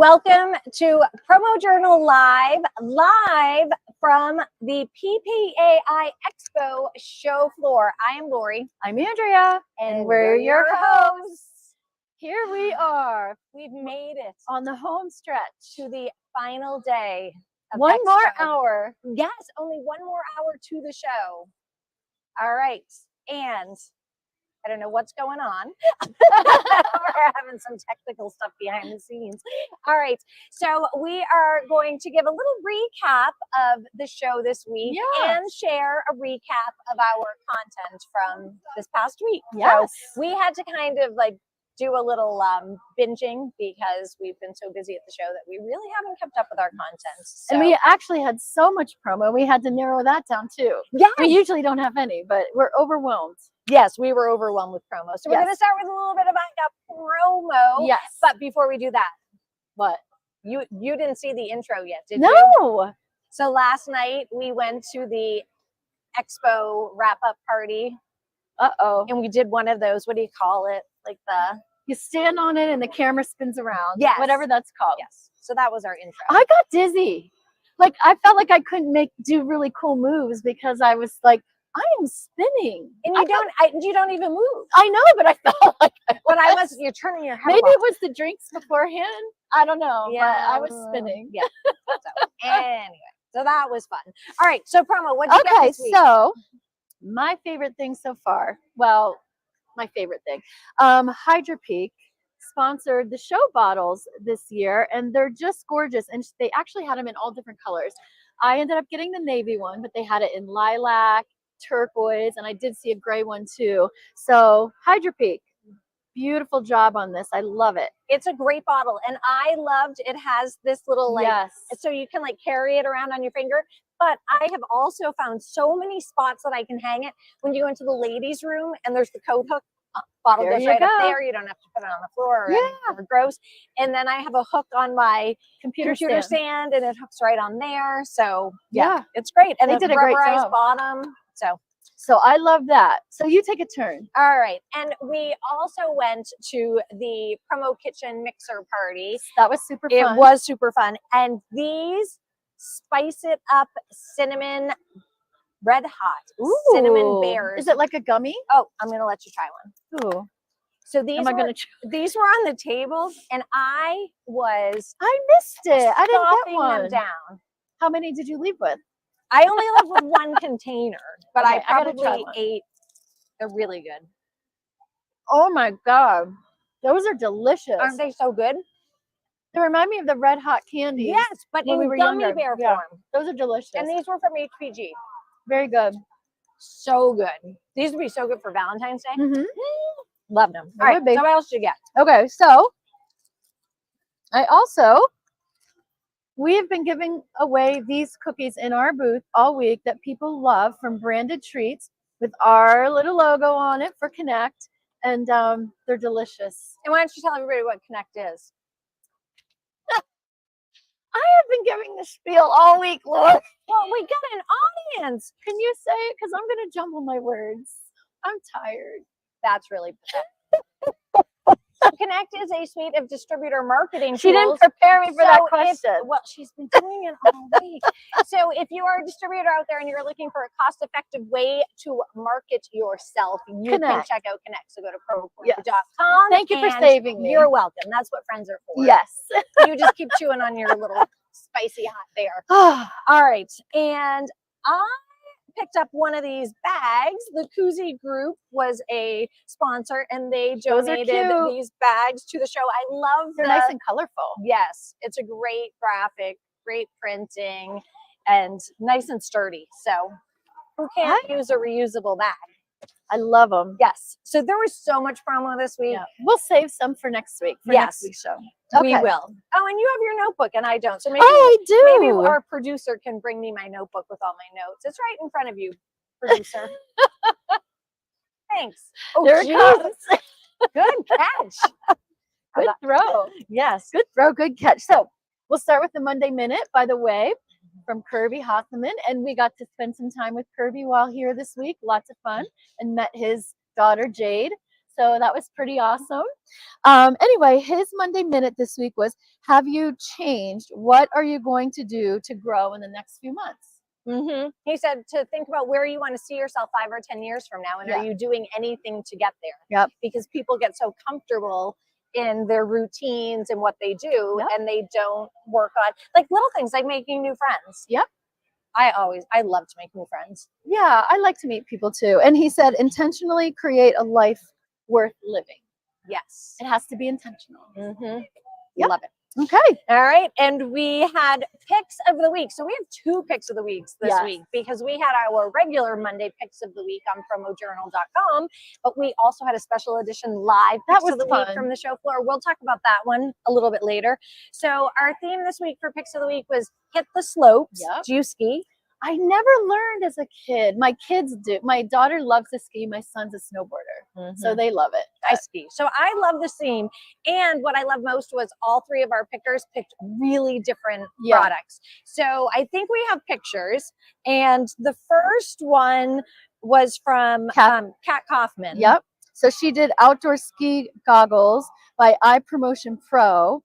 Welcome to PromoJournal live from the PPAI Expo show floor. I am Laurie. I'm Andrea. And we're your hosts. Here we are. We've made it on the home stretch to the final day of One Expo. more hour. Yes, only one more hour to the show. All right. And I don't know what's going on. We're having some technical stuff behind the scenes. All right. So we are going to give a little recap of the show this week and share a recap of our content from this past week. Yes. So we had to kind of like do a little binging because we've been so busy at the show that we really haven't kept up with our content. So. And we actually had so much promo. We had to narrow that down too. Yeah. We usually don't have any, but we're overwhelmed. Yes, we were overwhelmed with promo. So we're going to start with a little bit about a promo. Yes. But before we do that, what? You didn't see the intro yet, did you? No. So last night we went to the Expo wrap-up party. Uh-oh. And we did one of those, what do you call it? Like you stand on it and the camera spins around. Yes. Whatever that's called. Yes. So that was our intro. I got dizzy. Like I felt like I couldn't do really cool moves because I was like, I am spinning. And you don't even move. I know, but I felt like you're turning your head. Maybe it was the drinks beforehand. I don't know. Yeah. But I was spinning. Yeah. So, anyway, so that was fun. All right. So promo, what did you get this week? So my favorite thing so far, well, my favorite thing, Hydro Peak sponsored the show bottles this year, and they're just gorgeous. And they actually had them in all different colors. I ended up getting the navy one, but they had it in lilac, turquoise, and I did see a gray one too. So Hydro Peak, beautiful job on this. I love it. It's a great bottle, and I loved it. Has this little so you can like carry it around on your finger. But I have also found so many spots that I can hang it when you go into the ladies' room and there's the coat hook. Bottle goes right up there. You don't have to put it on the floor or anything gross. And then I have a hook on my computer stand, and it hooks right on there. So yeah, it's great. And it's a rubberized bottom. So I love that. So you take a turn. All right. And we also went to the Promo Kitchen Mixer Party. That was super fun. It was super fun. And these Spice It Up Cinnamon Red Hot Cinnamon Bears. Is it like a gummy? Oh, I'm going to let you try one. Ooh. So these were on the table, and I missed it. I didn't get one. Them down. How many did you leave with? I only left with one container, but I probably ate. They're really good. Oh my God. Those are delicious. Aren't they so good? They remind me of the Red Hot candies. Yes, but in gummy bear form. Those are delicious. And these were from HPG. Very good. So good. These would be so good for Valentine's Day. Mm-hmm. Loved them. All right, so what else did you get? Okay, so we have been giving away these cookies in our booth all week that people love from Branded Treats with our little logo on it for Connect, and they're delicious. And why don't you tell everybody what Connect is? I have been giving the spiel all week, Laura. Well, we got an audience. Can you say it? Because I'm going to jumble my words. I'm tired. That's really pathetic. Connect is a suite of distributor marketing tools. She didn't prepare me for that question. Well, she's been doing it all week. So if you are a distributor out there and you're looking for a cost-effective way to market yourself, you can check out Connect. So go to promo.com. Thank you for saving me. You're welcome. That's what friends are for. Yes. You just keep chewing on your little spicy hot bear. All right. And I picked up one of these bags. The Koozie Group was a sponsor, and they donated these bags to the show. I love they're nice and colorful. Yes, it's a great graphic, great printing, and nice and sturdy. So who can't use a reusable bag? I love them. Yes. So there was so much promo this week. Yeah. We'll save some for next week. For next week's show. We will. Oh, and you have your notebook and I don't. So maybe, I do. Maybe our producer can bring me my notebook with all my notes. It's right in front of you, producer. Thanks. Oh, there it comes. Good catch. Good throw. Yes. Good throw. Good catch. So we'll start with the Monday Minute, by the way, from Kirby Hoffman. And we got to spend some time with Kirby while here this week. Lots of fun. And met his daughter, Jade. So that was pretty awesome. Anyway, his Monday Minute this week was, have you changed? What are you going to do to grow in the next few months? He said to think about where you want to see yourself 5 or 10 years from now, and are you doing anything to get there? Because people get so comfortable in their routines and what they do, and they don't work on like little things like making new friends. I love to make new friends. Yeah, I like to meet people too. And he said, intentionally create a life worth living. Yes. It has to be intentional. Love it. Okay. All right. And we had picks of the week. So we have 2 picks of the weeks this week, because we had our regular Monday picks of the week on PromoJournal.com, but we also had a special edition live picks of the week from the show floor. We'll talk about that one a little bit later. So our theme this week for picks of the week was hit the slopes. Do you ski? I never learned as a kid. My kids do. My daughter loves to ski. My son's a snowboarder. So they love it. I ski. So I love the theme. And what I love most was all 3 of our pickers picked really different products. So I think we have pictures. And the first one was from Kat Kaufman. So she did outdoor ski goggles by iPromotion Pro.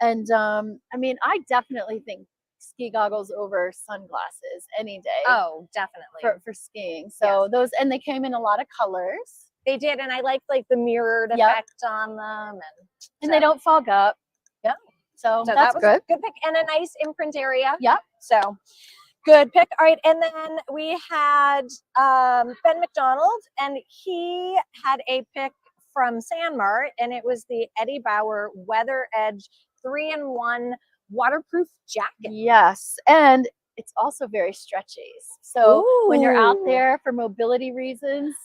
And I mean, I definitely think ski goggles over sunglasses any day. Oh, definitely. For skiing. So those, and they came in a lot of colors. They did, and I like the mirrored effect on them, and they don't fog up. So that's that was good. A good pick, and a nice imprint area. So good pick. All right, and then we had Ben McDonald, and he had a pick from Sanmar, and it was the Eddie Bauer Weather Edge 3-in-1 waterproof jacket. Yes, and it's also very stretchy. So when you're out there for mobility reasons,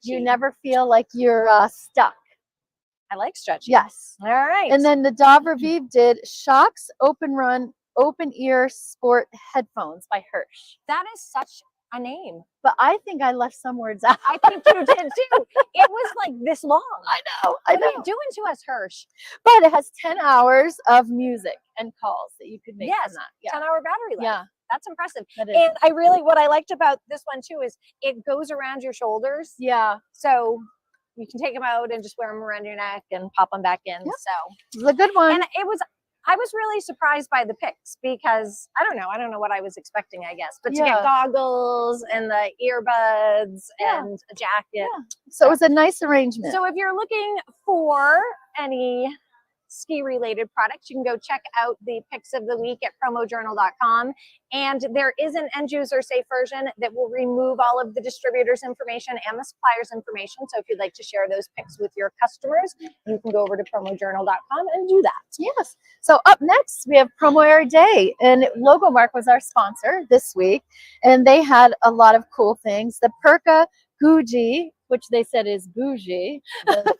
you never feel like you're stuck. I like stretchy. Yes. All right. And then the Davra Viv did Shocks Open Run Open Ear Sport Headphones by Hirsch. That is such a name. But I think I left some words out. I think you did too. It was like this long. I know. What are you doing to us, Hirsch? But it has 10 hours of music and calls that you could make from that. 10-hour battery life. Yeah. That's impressive. That is. And what I liked about this one too is it goes around your shoulders. Yeah. So you can take them out and just wear them around your neck and pop them back in. So it's a good one. And I was really surprised by the picks, because I don't know what I was expecting, I guess, but to get goggles and the earbuds and a jacket. So it was a nice arrangement. So if you're looking for any ski related products, you can go check out the picks of the week at PromoJournal.com. And there is an end user safe version that will remove all of the distributors' information and the suppliers' information. So if you'd like to share those picks with your customers, you can go over to PromoJournal.com and do that. Yes. So up next, we have Promo Air Day, and Logomark was our sponsor this week, and they had a lot of cool things. The Perka Guji, which they said is bougie.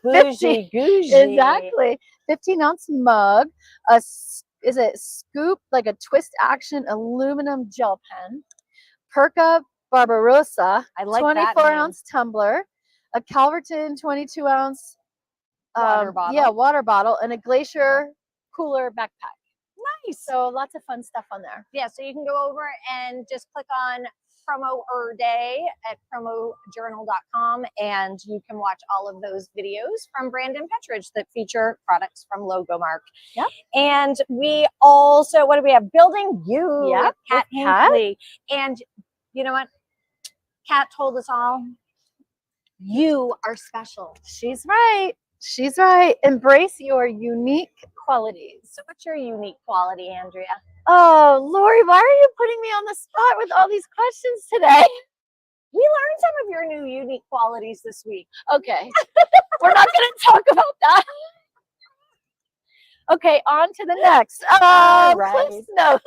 Bougie. Exactly. 15-ounce mug, is it scoop, like a twist action aluminum gel pen, Perka Barbarossa, I like 24-ounce tumbler, a Calverton 22-ounce water bottle. Water bottle, and a Glacier cooler backpack. Nice. So lots of fun stuff on there. Yeah, so you can go over and just click on Promo Day at PromoJournal.com, and you can watch all of those videos from Brandon Petridge that feature products from Logomark. And we also, what do we have? Building You with Kat Hinckley. And you know what? Kat told us all, you are special. She's right. She's right. Embrace your unique qualities. So what's your unique quality, Andrea? Oh, Laurie, why are you putting me on the spot with all these questions today? We learned some of your new unique qualities this week. Okay. We're not going to talk about that. Okay, on to the next. Cliff's notes.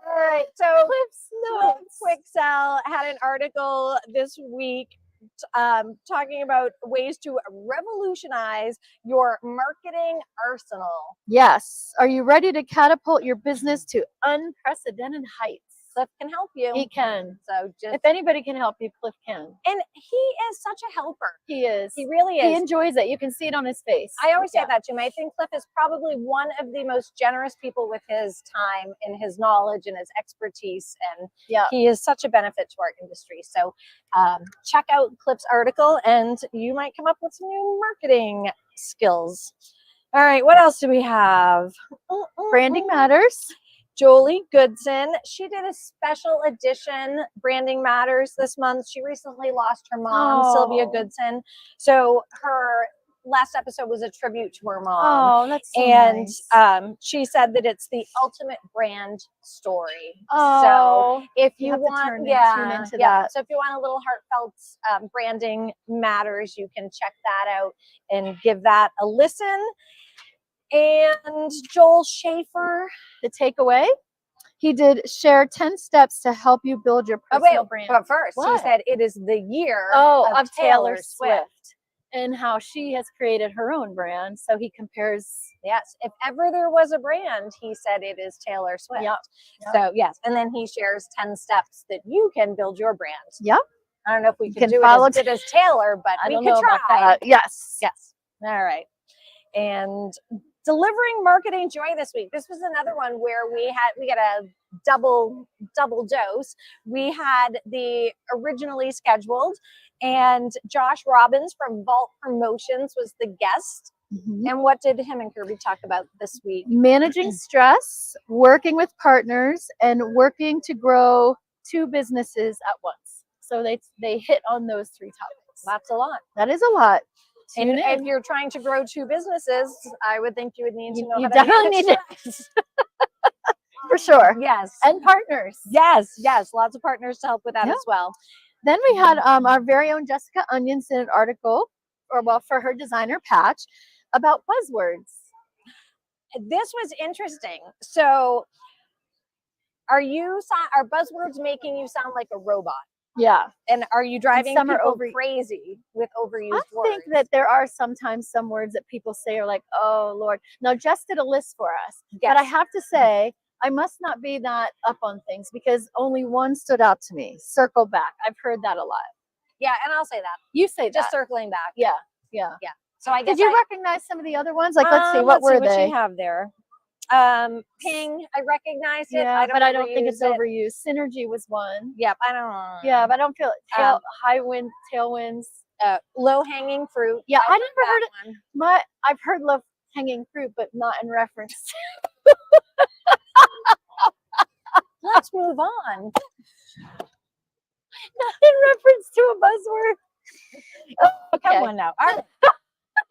All right, so Cliff's notes. Quick Sell had an article this week talking about ways to revolutionize your marketing arsenal. Yes. Are you ready to catapult your business to unprecedented heights? Cliff can help you. He can. So just if anybody can help you, Cliff can. And he is such a helper. He is. He really is. He enjoys it. You can see it on his face. I always say that to him. I think Cliff is probably one of the most generous people with his time and his knowledge and his expertise. And he is such a benefit to our industry. So check out Cliff's article and you might come up with some new marketing skills. All right, what else do we have? Branding Matters. Jolie Goodson. She did a special edition Branding Matters this month. She recently lost her mom, Sylvia Goodson. So her last episode was a tribute to her mom. Oh, that's so nice. She said that it's the ultimate brand story. Oh, so if you want, tune into that. So if you want a little heartfelt Branding Matters, you can check that out and give that a listen. And Joel Schaefer. The takeaway, he did share 10 steps to help you build your personal brand. But first, he said it is the year of Taylor Swift. And how she has created her own brand. So he compares. Yes, if ever there was a brand, he said it is Taylor Swift. Yep. So yes, and then he shares 10 steps that you can build your brand. Yep. I don't know if we can do it as good as Taylor, but we could try. About that. Yes. Yes. All right. And delivering marketing joy this week. This was another one where we got a double dose. We had the originally scheduled, and Josh Robbins from Vault Promotions was the guest. And what did him and Kirby talk about this week? Managing stress, working with partners, and working to grow 2 businesses at once. So they hit on those 3 topics. That's a lot. That is a lot. And if you're trying to grow 2 businesses, I would think you would need to know. You definitely need to. For sure. Yes. And partners. Yes. Lots of partners to help with that as well. Then we had our very own Jessica Onions in an article, for her designer patch, about buzzwords. This was interesting. So are buzzwords making you sound like a robot? Yeah. And are you driving people crazy with overused words? I think that there are sometimes some words that people say are like, oh, Lord. Now, Jess did a list for us. Yes. But I have to say, I must not be that up on things because only one stood out to me. Circle back. I've heard that a lot. Yeah, and I'll say that. You say that. Just circling back. Yeah. So I guess did you recognize some of the other ones? Like, let's see, what were they? What you have there? Ping, I recognize it. Yeah, but I don't think it's overused. Synergy was one. Yep, I don't. Yeah, but I don't feel it. High wind, tailwinds. Low hanging fruit. Yeah, I never heard it. I've heard low hanging fruit, but not in reference. Let's move on. Not in reference to a buzzword. Okay. Come on now. All right.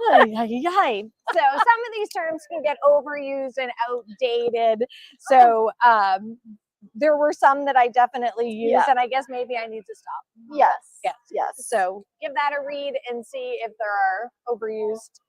So some of these terms can get overused and outdated. So there were some that I definitely used, and I guess maybe I need to stop. Yes. So give that a read and see if there are overused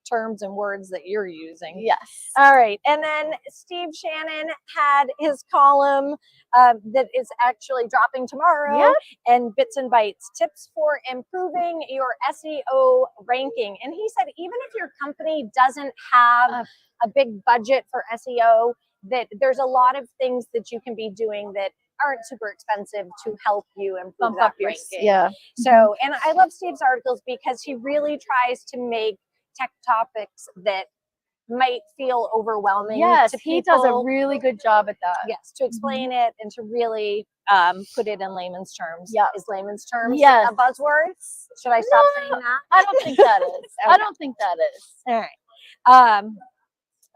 terms and words that you're using. Yes. All right. And then Steve Shannon had his column that is actually dropping tomorrow, and Bits and Bytes, tips for improving your SEO ranking. And he said, even if your company doesn't have a big budget for SEO, that there's a lot of things that you can be doing that aren't super expensive to help you improve that ranking. So, and I love Steve's articles because he really tries to make tech topics that might feel overwhelming. Yes, to people. He does a really good job at that. Yes, to explain it and to really put it in layman's terms. Yeah. Is layman's terms a buzzword? Should I stop saying that? I don't think that is. Okay. I don't think that is. All right.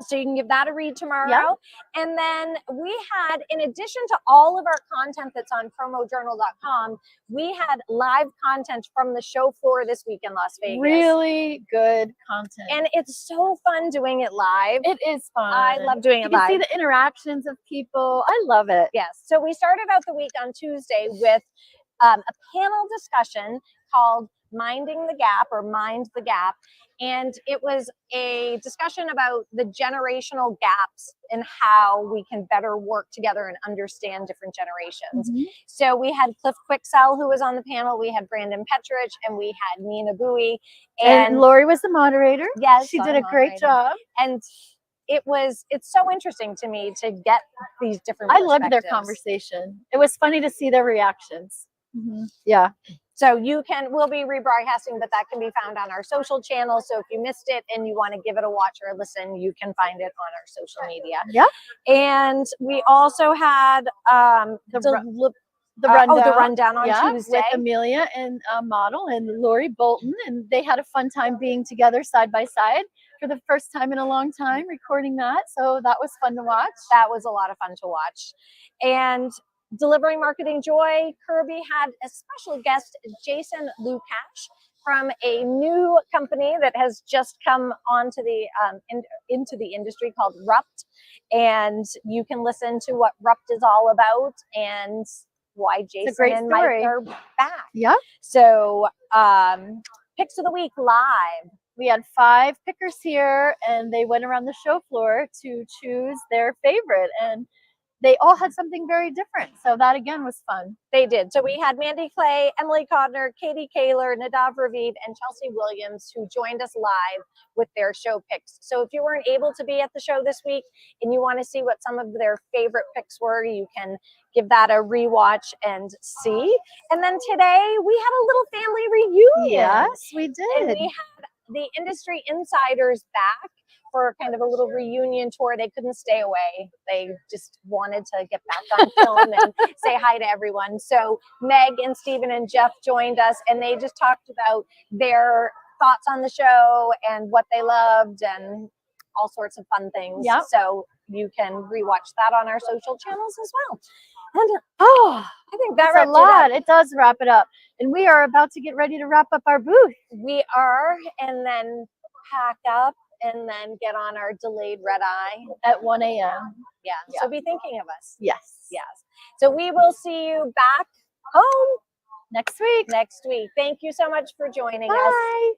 So you can give that a read tomorrow. Yeah. And then we had, in addition to all of our content that's on PromoJournal.com, we had live content from the show floor this week in Las Vegas. Really good content. And it's so fun doing it live. It is fun. I love doing it live. You can see the interactions of people. I love it. Yes. So we started out the week on Tuesday with a panel discussion called Minding the Gap, or Mind the Gap. And it was a discussion about the generational gaps and how we can better work together and understand different generations. So we had Cliff Quicksell, who was on the panel. We had Brandon Petrich, and we had Nina Bowie. And Laurie was the moderator. Yes. She did a great job. And it's so interesting to me to get these different I loved their perspectives. conversation. It was funny to see their reactions. Yeah. So we'll be rebroadcasting, but that can be found on our social channel. So if you missed it and you want to give it a watch or a listen, you can find it on our social media. Yeah. And we also had the rundown on Tuesday with Amelia and model and Laurie Bolton, and they had a fun time being together side by side for the first time in a long time, recording that. So that was fun to watch. That was a lot of fun to watch. And Delivering Marketing Joy, Kirby had a special guest, Jason Lukash, from a new company that has just come onto the into the industry called Rupt. And you can listen to what Rupt is all about and why Jason and Mike are back. Yeah. So Picks of the Week live. We had 5 pickers here, and they went around the show floor to choose their favorite, and they all had something very different. So that again was fun. They did. So we had Mandy Clay, Emily Codner, Katie Kaler, Nadav Raviv, and Chelsea Williams, who joined us live with their show picks. So if you weren't able to be at the show this week and you want to see what some of their favorite picks were, you can give that a rewatch and see. And then today we had a little family reunion. Yes, we did. And we had the industry insiders back for kind of a little reunion tour. They couldn't stay away. They just wanted to get back on film and say hi to everyone. So Meg and Stephen and Jeff joined us, and they just talked about their thoughts on the show and what they loved and all sorts of fun things. Yep. So you can rewatch that on our social channels as well. And I think that wraps a lot. it up. It does wrap it up. And we are about to get ready to wrap up our booth. We are, and then pack up and then get on our delayed red eye at 1 a.m. Yeah. So be thinking of us. Yes. Yes. So we will see you back home next week. Thank you so much for joining us. Bye.